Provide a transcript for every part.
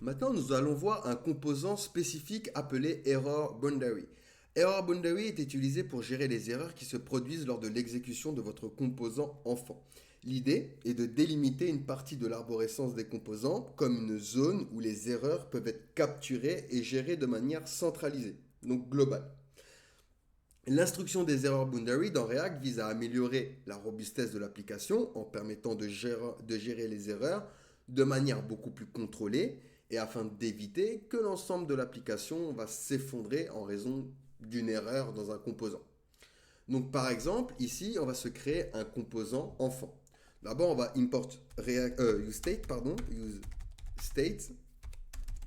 Maintenant, nous allons voir un composant spécifique appelé Error Boundary. Error Boundary est utilisé pour gérer les erreurs qui se produisent lors de l'exécution de votre composant enfant. L'idée est de délimiter une partie de l'arborescence des composants comme une zone où les erreurs peuvent être capturées et gérées de manière centralisée, donc globale. L'instruction des erreurs boundary dans React vise à améliorer la robustesse de l'application en permettant de gérer les erreurs de manière beaucoup plus contrôlée et afin d'éviter que l'ensemble de l'application va s'effondrer en raison d'une erreur dans un composant. Donc par exemple, ici, on va se créer un composant enfant. D'abord, on va import use state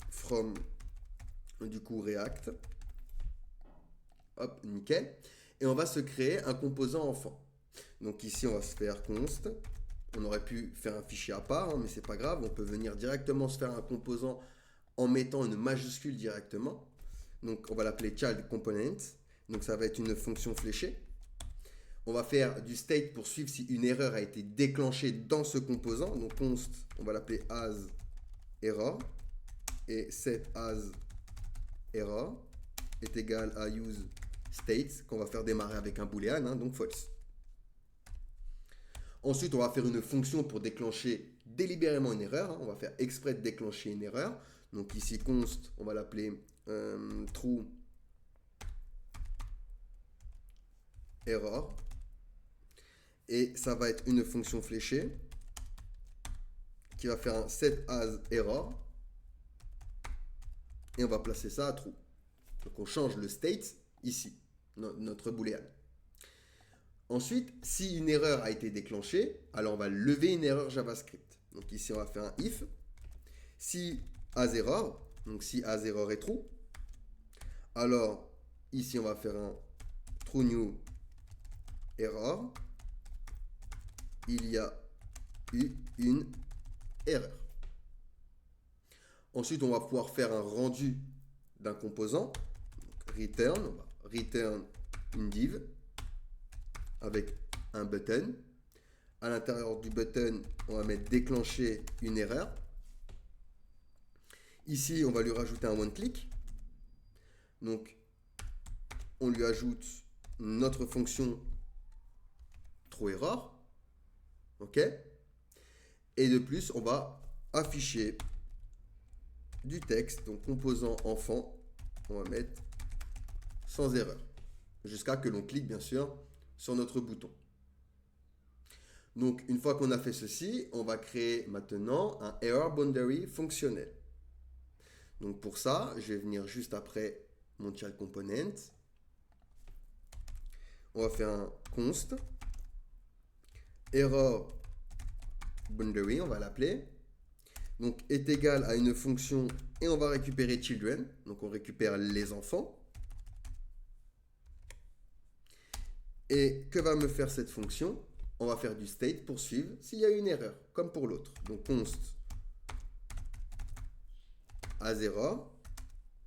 from du coup React. Hop, nickel. Et on va se créer un composant enfant. Donc ici, on va se faire const. On aurait pu faire un fichier à part, hein, mais c'est pas grave. On peut venir directement se faire un composant en mettant une majuscule directement. Donc on va l'appeler child component. Donc ça va être une fonction fléchée. On va faire du state pour suivre si une erreur a été déclenchée dans ce composant. Donc const, on va l'appeler as error. Et set as error est égal à use state qu'on va faire démarrer avec un boolean, hein, donc false. Ensuite, on va faire une fonction pour déclencher délibérément une erreur. Hein. On va faire exprès de déclencher une erreur. Donc ici, const, on va l'appeler true error. Et ça va être une fonction fléchée qui va faire un set as error. Et on va placer ça à true. Donc on change le state ici, notre boolean. Ensuite, si une erreur a été déclenchée, alors on va lever une erreur JavaScript. Donc ici, on va faire un if. Si as error, donc si as error est true, alors ici, on va faire un true new error. Il y a eu une erreur. Ensuite, on va pouvoir faire un rendu d'un composant. Donc, return, on va return une div avec un button. À l'intérieur du button, on va mettre déclencher une erreur. Ici, on va lui rajouter un one-click. Donc, on lui ajoute notre fonction throw_error. OK. Et de plus, on va afficher du texte, donc composant enfant. On va mettre sans erreur. Jusqu'à que l'on clique, bien sûr, sur notre bouton. Donc, une fois qu'on a fait ceci, on va créer maintenant un error boundary fonctionnel. Donc, pour ça, je vais venir juste après mon child component. On va faire un const error boundary, on va l'appeler. Donc, est égal à une fonction et on va récupérer children. Donc, on récupère les enfants. Et que va me faire cette fonction? On va faire du state pour suivre s'il y a une erreur, comme pour l'autre. Donc const as error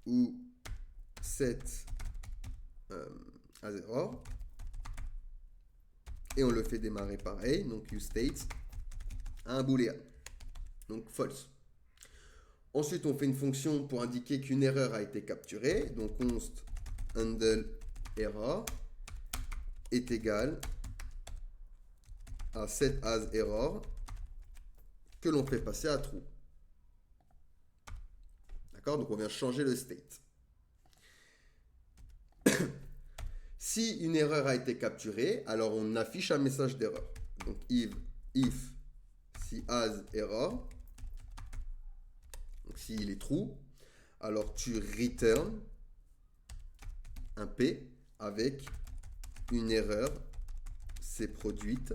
ou set as error. Et on le fait démarrer pareil, donc useState, un boolean, donc false. Ensuite, on fait une fonction pour indiquer qu'une erreur a été capturée, donc const handle error est égal à set as error que l'on fait passer à true. D'accord? Donc on vient changer le state. Si une erreur a été capturée, alors on affiche un message d'erreur. Donc if si as error, donc s'il est true, alors tu return un P avec une erreur s'est produite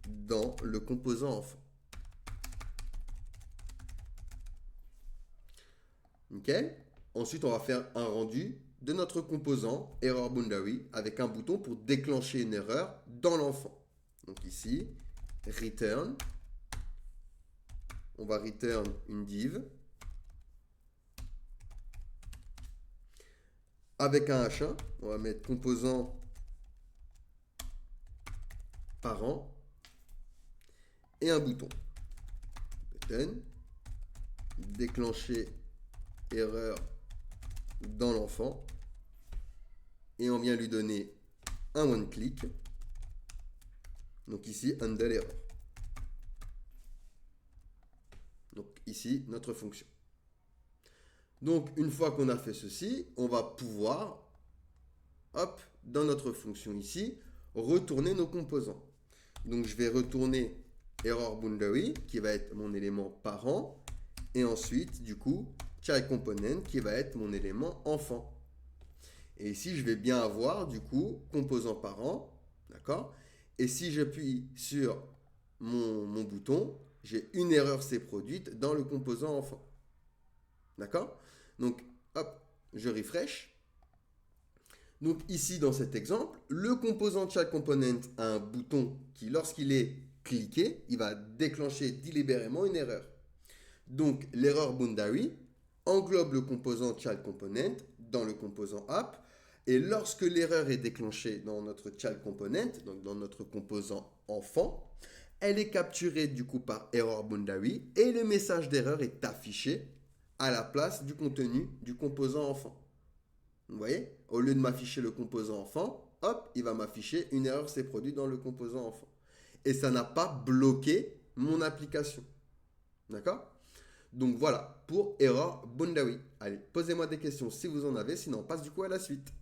dans le composant enfant. Nickel. Ensuite, on va faire un rendu de notre composant error boundary avec un bouton pour déclencher une erreur dans l'enfant. Donc ici, return. On va return une div avec un H1. On va mettre composant parent et un bouton. Button. déclencher erreur dans l'enfant. Et on vient lui donner un one-click. Donc ici, handle error. Donc ici, notre fonction. Donc une fois qu'on a fait ceci, on va pouvoir, hop, dans notre fonction ici, retourner nos composants. Donc je vais retourner error boundary, qui va être mon élément parent, et ensuite, du coup, child component, qui va être mon élément enfant. Et ici, je vais bien avoir, du coup, composant parent, d'accord? Et si j'appuie sur mon bouton, j'ai une erreur s'est produite dans le composant enfant. D'accord? Donc, hop, je refresh. Donc ici, dans cet exemple, le composant child component a un bouton qui, lorsqu'il est cliqué, il va déclencher délibérément une erreur. Donc, l'erreur boundary englobe le composant child component dans le composant app. Et lorsque l'erreur est déclenchée dans notre child component, donc dans notre composant enfant, elle est capturée du coup par error boundary et le message d'erreur est affiché à la place du contenu du composant enfant. Vous voyez? Au lieu de m'afficher le composant enfant, hop, il va m'afficher une erreur s'est produite dans le composant enfant. Et ça n'a pas bloqué mon application. D'accord? Donc voilà, pour error boundary. Allez, posez-moi des questions si vous en avez, sinon on passe du coup à la suite.